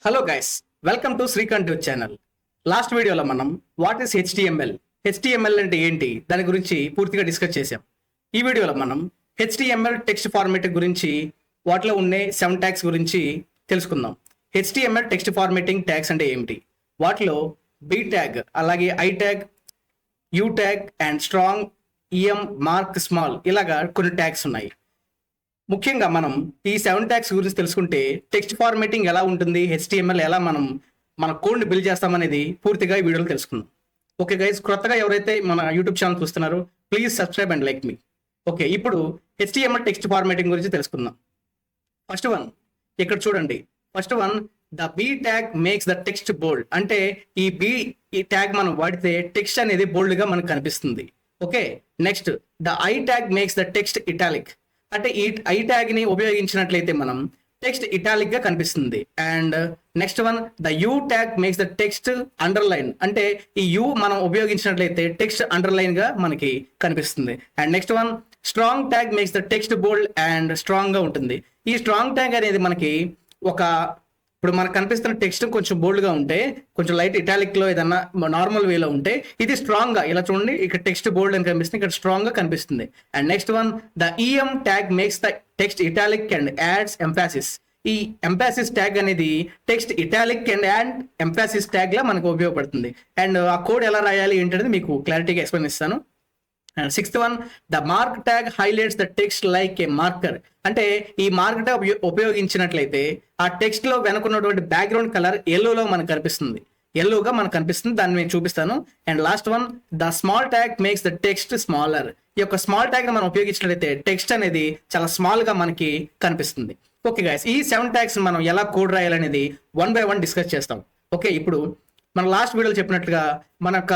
Hello guys, welcome to Srikanth channel. Last వీడియోలో మనం what is HTML అంటే ఏంటి దాని గురించి పూర్తిగా డిస్కస్ చేసాం. ఈ వీడియోలో మనం హెచ్టిఎంఎల్ టెక్స్ట్ ఫార్మాట్ గురించి, వాటిలో ఉండే 7 ట్యాగ్స్ గురించి తెలుసుకుందాం. హెచ్టిఎంఎల్ టెక్స్ట్ ఫార్మాటింగ్ ట్యాగ్స్ అంటే ఏమిటి, వాటిలో బి ట్యాగ్, అలాగే I tag, you tag and strong, EM, mark, small ఇలాగా కొన్ని ట్యాగ్స్ ఉన్నాయి. ముఖ్యంగా మనం ఈ 7 ట్యాగ్స్ గురించి తెలుసుకుంటే టెక్స్ట్ ఫార్మాటింగ్ ఎలా ఉంటుంది, హెచ్టిఎంఎల్ ఎలా మనం మన కోడ్ని బిల్డ్ చేస్తామనేది పూర్తిగా ఈ వీడియోలో తెలుసుకుందాం. ఓకే గైస్, కొత్తగా ఎవరైతే మన యూట్యూబ్ ఛానల్ చూస్తున్నారో ప్లీజ్ సబ్స్క్రైబ్ అండ్ లైక్ మీ. ఓకే, ఇప్పుడు హెచ్టిఎంఎల్ టెక్స్ట్ ఫార్మాటింగ్ గురించి తెలుసుకుందాం. ఫస్ట్ వన్ ఇక్కడ చూడండి. First one, the B tag makes the text bold. అంటే ఈ ట్యాగ్ మనం వాడితే టెక్స్ట్ అనేది బోల్డ్గా మనకు కనిపిస్తుంది. Okay, next the I tag makes the text italic. అంటే ఈ ఐ ట్యాగ్ ని ఉపయోగించినట్లయితే మనం టెక్స్ట్ ఇటాలిక్ గా కనిపిస్తుంది. And next one, the you tag makes the text underline. అంటే ఈ యూ మనం ఉపయోగించినట్లయితే టెక్స్ట్ అండర్లైన్ గా మనకి కనిపిస్తుంది. And next one, strong tag makes the text bold and strong గా ఉంటుంది. ఈ స్ట్రాంగ్ ట్యాగ్ అనేది మనకి ఇప్పుడు మనకు కనిపిస్తున్న టెక్స్ట్ కొంచెం బోల్డ్ గా ఉంటే, కొంచెం లైట్ ఇటాలిక్ లో ఏదన్నా నార్మల్ వేలో ఉంటే ఇది స్ట్రాంగ్ గా, ఇలా చూడండి ఇక్కడ టెక్స్ట్ బోల్డ్ అని కనిపిస్తుంది, ఇక్కడ స్ట్రాంగ్ గా కనిపిస్తుంది. And next one, the EM tag makes the text italic and adds emphasis. ఈ ఎంఫాసిస్ ట్యాగ్ అనేది text italic and emphasis tag లా మనకు ఉపయోగపడుతుంది. అండ్ ఆ కోడ్ ఎలా రాయాలి ఏంటనేది మీకు క్లారిటీగా ఎక్స్ప్లెయిన్ ఇస్తాను. And sixth one, the mark tag highlights the text like A marker. అంటే ఈ మార్క్ ట్యాగ్ ఉపయోగించినట్లయితే ఆ టెక్స్ట్ లో వెనుకున్నటువంటి బ్యాక్గ్రౌండ్ కలర్ ఎల్లోలో మనకు కనిపిస్తుంది, ఎల్లోగా మనకు కనిపిస్తుంది. దాన్ని నేను చూపిస్తాను. And last one, the small tag makes the text smaller. ఈ యొక్క స్మాల్ ట్యాగ్ మనం ఉపయోగించినట్లయితే టెక్స్ట్ అనేది చాలా స్మాల్ గా మనకి కనిపిస్తుంది. ఓకే గైస్, ఈ 7 ట్యాగ్స్ మనం ఎలా కోడ్ రాయాలనేది 1 by 1 డిస్కస్ చేస్తాం. ఓకే, ఇప్పుడు మన లాస్ట్ వీడియోలో చెప్పినట్లుగా మన యొక్క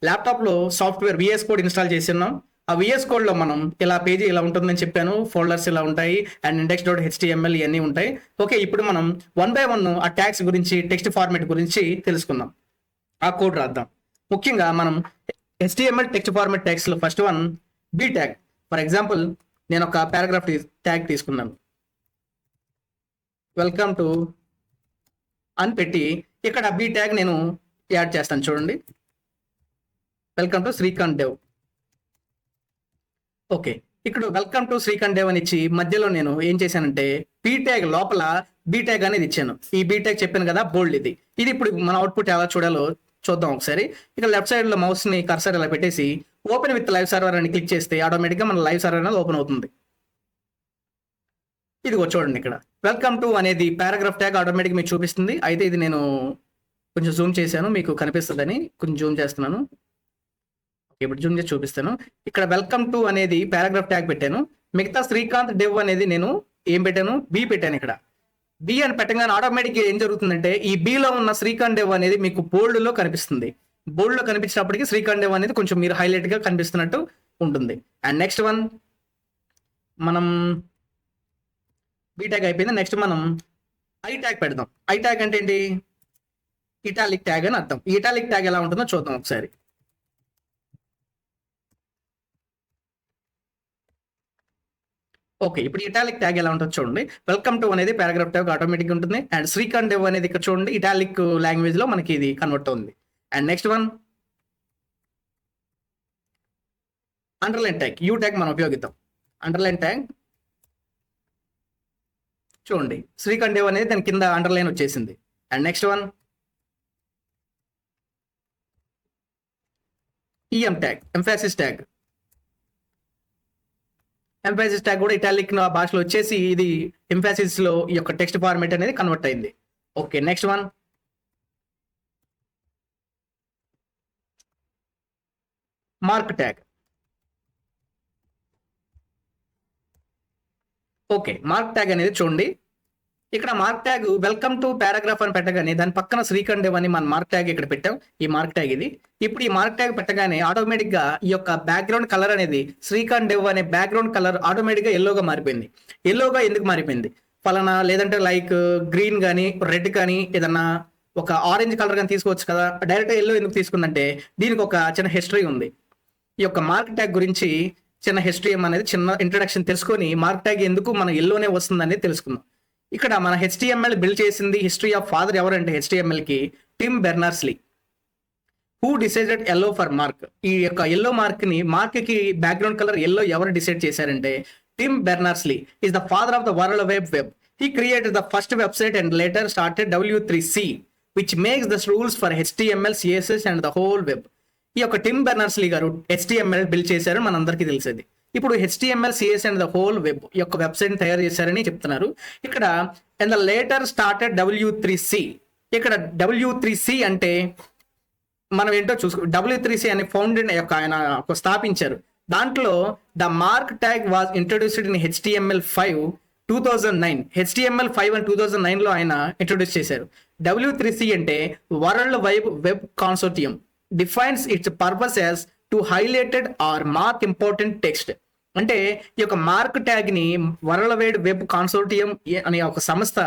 ల్యాప్టాప్ లో సాఫ్ట్వేర్ విఎస్ కోడ్ ఇన్స్టాల్ చేసి ఉన్నాం. ఆ విఎస్ కోడ్ లో మనం ఇలా పేజీ ఇలా ఉంటుందని చెప్పాను, ఫోల్డర్స్ ఇలా ఉంటాయి అండ్ index.html ఇవన్నీ ఉంటాయి. ఓకే, ఇప్పుడు మనం 1 by 1 ఆ ట్యాగ్స్ గురించి, టెక్స్ట్ ఫార్మాట్ గురించి తెలుసుకుందాం. ఆ కోడ్ రాద్దాం. ముఖ్యంగా మనం HTML టెక్స్ట్ ఫార్మాట్ ట్యాగ్స్ లో first one b tag. For example నేను ఒక పారాగ్రాఫ్ ట్యాగ్ తీసుకున్నాను, వెల్కమ్ టు అని పెట్టి ఇక్కడ బి ట్యాగ్ నేను యాడ్ చేస్తాను. చూడండి, welcome to Srikanth Dev. Okay, ఇక్కడ వెల్కమ్ టు శ్రీకాంత్ దేవ్ అని ఇచ్చి మధ్యలో నేను ఏం చేశానంటే బి ట్యాగ్ లోపల బి ట్యాగ్ అనేది ఇచ్చాను. ఈ బి ట్యాగ్ చెప్పాను కదా బోల్డ్, ఇది ఇప్పుడు మన అవుట్పుట్ ఎలా చూడాలో చూద్దాం ఒకసారి. ఇక్కడ లెఫ్ట్ సైడ్ లో మౌస్ ని కర్సర్ ఇలా పెట్టేసి ఓపెన్ విత్ లైవ్ సర్వర్ అని క్లిక్ చేస్తే ఆటోమేటిక్ గా మన లైవ్ సర్వర్ అనేది ఓపెన్ అవుతుంది. ఇదిగో చూడండి, ఇక్కడ వెల్కమ్ టు అనేది పారాగ్రాఫ్ ట్యాగ్ ఆటోమేటిక్ మీకు చూపిస్తుంది. అయితే ఇది నేను కొంచెం జూమ్ చేశాను, మీకు కనిపిస్తుందని కొంచెం జూమ్ చేస్తున్నాను. ఇప్పుడు జూమ్ చేసి చూపిస్తాను. ఇక్కడ వెల్కమ్ టు అనేది పారాగ్రాఫ్ ట్యాగ్ పెట్టాను. మిగతా శ్రీకాంత్ డెవ్ అనేది నేను ఏం పెట్టాను, బి పెట్టాను. ఇక్కడ బి అని పెట్టగానే ఆటోమేటిక్ ఏం జరుగుతుందంటే ఈ బిలో ఉన్న శ్రీకాంత్ డెవ్ అనేది మీకు బోల్డ్ లో కనిపిస్తుంది. బోల్డ్ లో కనిపించినప్పటికీ శ్రీకాంత్ డెవ్ అనేది కొంచెం మీరు హైలైట్ గా కనిపిస్తున్నట్టు ఉంటుంది. అండ్ నెక్స్ట్ వన్, మనం బి ట్యాగ్ అయిపోయింది. నెక్స్ట్ మనం ఐ ట్యాగ్ పెడదాం. ఐ ట్యాగ్ అంటే ఏంటి, ఇటాలిక్ ట్యాగ్ అని అర్థం. ఈ ఇటాలిక్ ట్యాగ్ ఎలా ఉంటుందో చూద్దాం ఒకసారి. ఓకే, ఇప్పుడు ఇటాలిక్ ట్యాగ్ ఎలా ఉంటుందో చూడండి. వెల్కమ్ టు అనేది పారాగ్రాఫ్ ట్యాగ్ ఆటోమేటిక్ ఉంటుంది. అండ్ శ్రీకాంత్ డెవ్ అనేది ఇక్కడ చూడండి ఇటాలిక్ లాంగ్వేజ్ లో మనకి ఇది కన్వర్ట్ అవుతుంది. And next one, underline tag, you tag మనం ఉపయోగిద్దాం. అండర్లైన్ ట్యాగ్ చూడండి, శ్రీకాంత్ డెవ్ అనేది దాని కింద అండర్లైన్ వచ్చేసింది. And next one, EM tag, emphasis tag. Emphasis tag కూడా ఇటాలిక్ భాషలో వచ్చేసి ఇది ఎంఫాసిస్ లో ఈ యొక్క టెక్స్ట్ ఫార్మాట్ అనేది కన్వర్ట్ అయింది. Okay, next one, mark tag. Okay, mark tag అనేది చూడండి, ఇక్కడ mark tag welcome to paragraph అని పెట్టగానే దాని పక్కన శ్రీకాంత్ డెవ్ అని మన మార్క్ ట్యాగ్ ఇక్కడ పెట్టాం. ఈ మార్క్ ట్యాగ్ ఇది. ఇప్పుడు ఈ మార్క్ ట్యాగ్ పెట్టగానే ఆటోమేటిక్ గా ఈ యొక్క బ్యాక్గ్రౌండ్ కలర్ అనేది శ్రీకాంత్ డెవ్ అనే బ్యాక్గ్రౌండ్ కలర్ ఆటోమేటిక్ గా ఎల్లోగా మారిపోయింది. ఎల్లోగా ఎందుకు మారిపోయింది, ఫలానా లేదంటే లైక్ గ్రీన్ కానీ రెడ్ కానీ ఏదన్నా ఒక ఆరెంజ్ కలర్ కానీ తీసుకోవచ్చు కదా, డైరెక్ట్ ఎల్లో ఎందుకు తీసుకుందంటే దీనికి ఒక చిన్న హిస్టరీ ఉంది. ఈ యొక్క మార్క్ ట్యాగ్ గురించి చిన్న హిస్టరీ అనేది చిన్న ఇంట్రడక్షన్ తెలుసుకొని మార్క్ ట్యాగ్ ఎందుకు మన ఎల్లోనే వస్తుంది అనేది తెలుసుకుందాం. ఇక్కడ మన హెచ్టిఎంఎల్ బిల్డ్ చేసింది హిస్టరీ ఆఫ్ ఫాదర్ ఎవరంటే హెచ్టిఎంఎల్కి Tim Berners Lee. Who decided yellow for mark. ఈ యొక్క ఎల్లో మార్క్కి బ్యాక్గ్రౌండ్ కలర్ ఎల్లో ఎవరు డిసైడ్ చేశారంటే Tim Berners Lee is the father of the world wide. He created the first website and later started W3C, which makes the rules for HTML, CSS and the whole web. ఈ యొక్క Tim Berners-Lee గారు HTML build చేశారు, మనందరికీ తెలిసేది. ఇప్పుడు HTML, CSS and the whole web ఈ యొక్క website తయారు చేశారని చెప్తున్నారు. ఇక్కడ and the later started W3C. ఇక్కడ W3C అంటే మనం ఏంటో చూసుకో. W3C అనే ఫౌండర్ యొక్క ఆయన స్థాపించారు. దాంట్లో the mark tag was introduced in HTML5 2009. HTML5 అని 2009లో ఆయన ఇంట్రొడ్యూస్ చేశారు. W3C అంటే world wide web consortium. Defines its purpose as to highlighted or mark important text. అంటే ఈ యొక్క మార్క్ ట్యాగ్ ని వరల్డ్ వైడ్ వెబ్ కాన్సోర్టియం అనే ఒక సంస్థ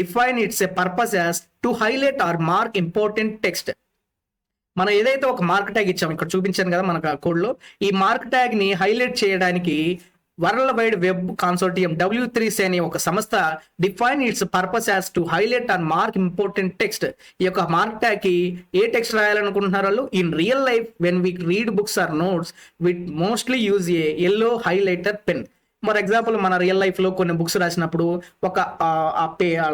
define its a purpose as to highlight or mark important text. మనం ఏదైతే ఒక మార్క్ ట్యాగ్ ఇచ్చామో ఇక్కడ చూపించాను కదా మనకు ఆ కోడ్లో, ఈ మార్క్ ట్యాగ్ ని హైలైట్ చేయడానికి world wide web consortium W3C అనే ఒక సంస్థ define its purpose as to highlight and mark important text. ఈ యొక్క మార్క్ ట్యాగ్ కి ఏ టెక్స్ట్ రాయాలనుకుంటున్నారు వాళ్ళు? In real life when we read books or notes with mostly use a yellow highlighter pen. For example మన real లైఫ్లో కొన్ని books రాసినప్పుడు ఒక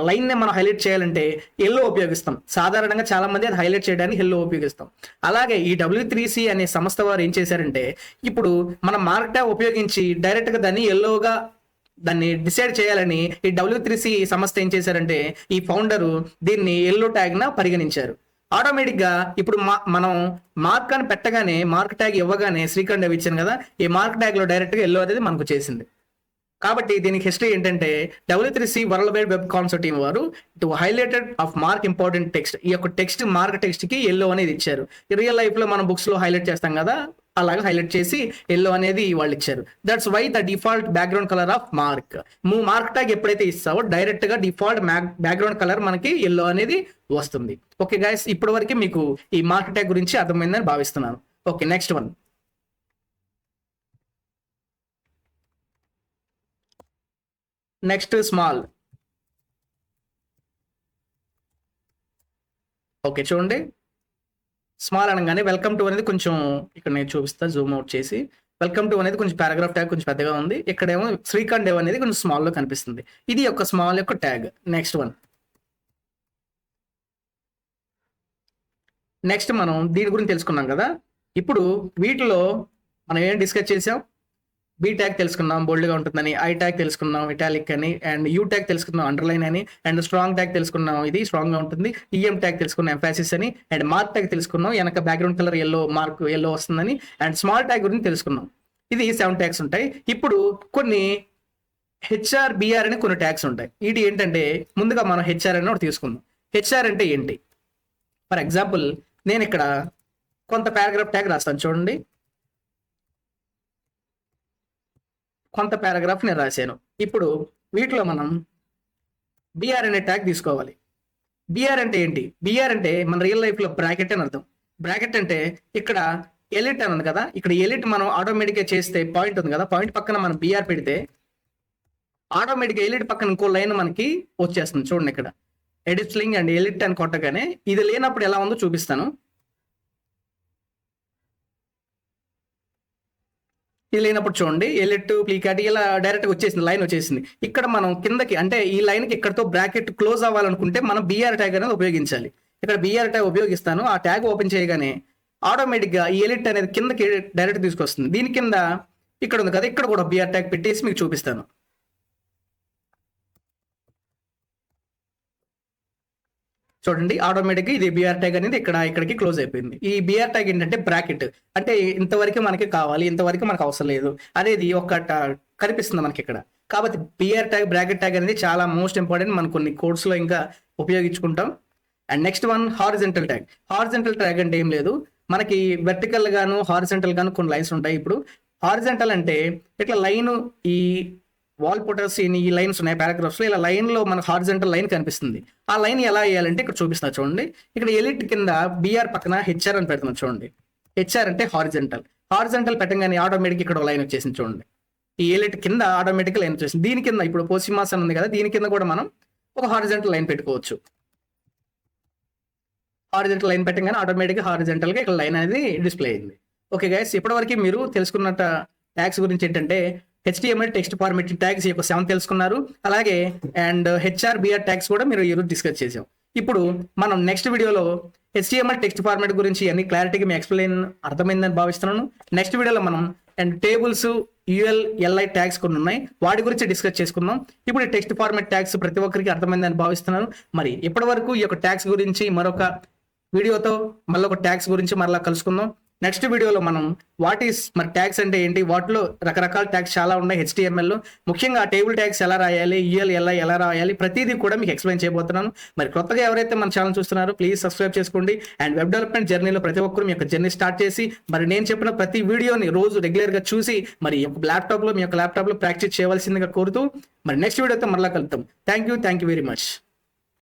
లైన్ని మనం హైలైట్ చేయాలంటే ఎల్లో ఉపయోగిస్తాం. సాధారణంగా చాలా మంది అది హైలైట్ చేయడానికి ఎల్లో ఉపయోగిస్తాం. అలాగే ఈ W3C అనే సంస్థ వారు ఏం చేశారంటే ఇప్పుడు మన మార్క్ ట్యాగ్ ఉపయోగించి డైరెక్ట్గా దాన్ని ఎల్లోగా దాన్ని డిసైడ్ చేయాలని ఈ W3C సంస్థ ఏం చేశారంటే ఈ ఫౌండరు దీన్ని ఎల్లో ట్యాగ్న పరిగణించారు. ఆటోమేటిక్గా ఇప్పుడు మనం మార్క్ అని పెట్టగానే మార్క్ ట్యాగ్ ఇవ్వగానే శ్రీకాంత్ ఇచ్చాను కదా, ఈ మార్క్ ట్యాగ్లో డైరెక్ట్గా ఎల్లో అనేది మనకు చేసింది. కాబట్టి దీనికి హిస్టరీ ఏంటంటే W3C వరల్డ్ వైడ్ వెబ్ కాన్సోర్టియం వారు to highlighted of mark important text. ఈ యొక్క టెక్స్ట్ మార్క్ టెక్స్ట్ కి ఎల్లో అనేది ఇచ్చారు. రియల్ లైఫ్ లో మనం బుక్స్ లో హైలైట్ చేస్తాం కదా, అలాగే హైలైట్ చేసి ఎల్లో అనేది వాళ్ళు ఇచ్చారు. That's why the default background colour of mark. Mark tag ఎప్పుడైతే ఇస్తావో డైరెక్ట్ గా డిఫాల్ట్ బ్యాక్గ్రౌండ్ కలర్ మనకి ఎల్లో అనేది వస్తుంది. ఓకే గైస్, ఇప్పటి వరకు మీకు ఈ మార్క్ ట్యాగ్ గురించి అర్థమైందని భావిస్తున్నాను. Okay, next one. Next small. Okay చూడండి, స్మాల్ అనగానే వెల్కమ్ టు అనేది కొంచెం ఇక్కడ నేను చూపిస్తా, జూమ్ అవుట్ చేసి. వెల్కమ్ టు అనేది కొంచెం పారాగ్రాఫ్ ట్యాగ్ కొంచెం పెద్దగా ఉంది. ఇక్కడేమో శ్రీకాంత్ దేవ్ అనేది కొంచెం స్మాల్లో కనిపిస్తుంది. ఇది ఒక స్మాల్ యొక్క ట్యాగ్. Next one. నెక్స్ట్ మనం దీని గురించి తెలుసుకున్నాం కదా. ఇప్పుడు వీటిలో మనం ఏం డిస్కస్ చేసాం? బి ట్యాగ్ తెలుసుకున్నాం, బోల్డ్గా ఉంటుందని. ఐ ట్యాగ్ తెలుసుకున్నాం, ఇటాలిక్ అని. అండ్ యూ ట్యాగ్ తెలుసుకున్నాం, అండర్లైన్ అని. అండ్ స్ట్రాంగ్ ట్యాగ్ తెలుసుకున్నాం, ఇది స్ట్రాంగ్గా ఉంటుంది. ఈఎం ట్యాగ్ తెలుసుకున్నాం, ఎంఫాసిస్ అని. అండ్ మార్క్ ట్యాగ్ తెలుసుకున్నాం, వెనక background colour yellow, mark yellow వస్తుందని. అండ్ స్మాల్ ట్యాగ్ గురించి తెలుసుకున్నాం. ఇది 7 ట్యాగ్స్ ఉంటాయి. ఇప్పుడు కొన్ని హెచ్ఆర్, బిఆర్ అని కొన్ని ట్యాగ్స్ ఉంటాయి. ఇది ఏంటంటే ముందుగా మనం హెచ్ఆర్ అని ఒకటి తీసుకుందాం. హెచ్ఆర్ అంటే ఏంటి? ఫర్ ఎగ్జాంపుల్ నేను ఇక్కడ కొంత పారాగ్రాఫ్ ట్యాగ్ రాస్తాను చూడండి. కొంత పారాగ్రాఫ్ నేను రాశాను. ఇప్పుడు వీటిలో మనం బిఆర్ అనే ట్యాగ్ తీసుకోవాలి. బిఆర్ అంటే ఏంటి? బిఆర్ అంటే మన రియల్ లైఫ్లో బ్రాకెట్ అని అర్థం. బ్రాకెట్ అంటే ఇక్కడ ఎలిట్ అని ఉంది కదా, ఇక్కడ ఎలిట్ మనం ఆటోమేటిక్గా చేస్తే పాయింట్ ఉంది కదా, పాయింట్ పక్కన మనం బిఆర్ పెడితే ఆటోమేటిక్గా ఎలిట్ పక్కన ఇంకో లైన్ మనకి వచ్చేస్తుంది. చూడండి ఇక్కడ ఎడిట్లింగ్ అండ్ ఎలిట్ అని కొట్టగానే ఇది లేనప్పుడు ఎలా ఉందో చూపిస్తాను. ఇది లేనప్పుడు చూడండి ఎలిట్ ప్లీకాట్ ఇలా డైరెక్ట్గా వచ్చేసింది, లైన్ వచ్చేసింది. ఇక్కడ మనం కిందకి అంటే ఈ లైన్కి ఇక్కడతో బ్రాకెట్ క్లోజ్ అవ్వాలనుకుంటే మనం బిఆర్ ట్యాగ్ అనేది ఉపయోగించాలి. ఇక్కడ బిఆర్ ట్యాగ్ ఉపయోగిస్తాను. ఆ ట్యాగ్ ఓపెన్ చేయగానే ఆటోమేటిక్గా ఈ ఎలిట్ అనేది కిందకి డైరెక్ట్ తీసుకొస్తుంది. దీని కింద ఇక్కడ ఉంది కదా, ఇక్కడ కూడా బిఆర్ ట్యాగ్ పెట్టేసి మీకు చూపిస్తాను. చూడండి ఆటోమేటిక్గా ఇది బిఆర్ ట్యాగ్ అనేది ఇక్కడికి క్లోజ్ అయిపోయింది. ఈ బిఆర్ ట్యాగ్ ఏంటంటే బ్రాకెట్, అంటే ఇంతవరకు మనకి కావాలి, ఇంతవరకు మనకు అవసరం లేదు అనేది ఒక కనిపిస్తుంది మనకి ఇక్కడ. కాబట్టి బిఆర్ ట్యాగ్, బ్రాకెట్ ట్యాగ్ అనేది చాలా మోస్ట్ ఇంపార్టెంట్. మనం కొన్ని కోడ్స్లో ఇంకా ఉపయోగించుకుంటాం. And next one horizontal tag. Horizontal tag అంటే ఏం లేదు, మనకి వెర్టికల్ గాను హారిజంటల్ గాను కొన్ని లైన్స్ ఉంటాయి. ఇప్పుడు హారిజంటల్ అంటే ఇట్లా లైన్, ఈ వాల్ పుటర్స్ ఈ లైన్స్ ఉన్నాయి పారాగ్రాఫ్స్ లో, ఇలా లైన్ లో మనకు హారిజంటల్ లైన్ కనిపిస్తుంది. ఆ లైన్ ఎలా వేయాలంటే ఇక్కడ చూపిస్తున్నా చూడండి. ఇక్కడ ఎలిట్ కింద బిఆర్ పక్కన హెచ్ఆర్ అని పెడుతున్నాం చూడండి. హెచ్ఆర్ అంటే హారిజంటల్. హారిజంటల్ పెట్టగానే ఆటోమేటిక్ ఇక్కడ లైన్ వచ్చేసింది చూడండి. ఈ ఎలిట్ కింద ఆటోమేటిక్ లైన్ వచ్చేసింది. దీని కింద ఇప్పుడు పోసిమాస్ అని ఉంది కదా, దీని కింద కూడా మనం ఒక హారిజంటల్ లైన్ పెట్టుకోవచ్చు. హారిజంటల్ లైన్ పెట్టగానే ఆటోమేటిక్గా హారిజంటల్గా ఇక్కడ లైన్ అనేది డిస్ప్లే అయింది. ఓకే గైస్, ఇప్పటివరకు మీరు తెలుసుకున్న ట్యాగ్స్ గురించి ఏంటంటే HTML టెక్స్ట్ ఫార్మాటింగ్ ట్యాగ్స్ యొక్క 7 తెలుసుకున్నారు. అలాగే అండ్ HRBR ట్యాగ్స్ కూడా మీరు ఈరోజు డిస్కస్ చేసాం. ఇప్పుడు మనం నెక్స్ట్ వీడియోలో HTML టెక్స్ట్ ఫార్మాట్ గురించి అన్ని క్లారిటీగా మీ ఎక్స్ప్లెయిన్ అర్థమైందని భావిస్తున్నాను. నెక్స్ట్ వీడియోలో మనం and tables UL LI tags కొన్ని ఉన్నాయి, వాటి గురించి డిస్కస్ చేసుకుందాం. ఇప్పుడు టెక్స్ట్ ఫార్మాట్ ట్యాగ్స్ ప్రతి ఒక్కరికి అర్థమైందని భావిస్తున్నాను. మరి ఇప్పటి వరకు ఈ యొక్క ట్యాగ్స్ గురించి మరొక వీడియోతో మళ్ళీ ఒక ట్యాగ్స్ గురించి మరలా కలుసుకుందాం. నెక్స్ట్ వీడియోలో మనం మరి ట్యాగ్స్ అంటే ఏంటి, వాటిలో రకరకాల ట్యాగ్స్ చాలా ఉన్నాయి HTML. ముఖ్యంగా టేబుల్ ట్యాగ్స్ ఎలా రాయాలి, UL LI ఎలా రాయాలి, ప్రతిదీ కూడా మీకు ఎక్స్ప్లెయిన్ చేయబోతున్నాను. మరి కొత్తగా ఎవరైతే మన ఛానల్ చూస్తున్నారో ప్లీజ్ సబ్స్క్రైబ్ చేసుకోండి. అండ్ వెబ్ డెవలప్మెంట్ జర్నీలో ప్రతి ఒక్కరు మీ యొక్క జర్నీ స్టార్ట్ చేసి మరి నేను చెప్పిన ప్రతి వీడియోని రోజు రెగ్యులర్గా చూసి మరి మీ యొక్క ల్యాప్టాప్లో ప్రాక్టీస్ చేయవలసిందిగా కోరుతూ మరి నెక్స్ట్ వీడియోతో మరలా కలుద్దాం. Thank you very much.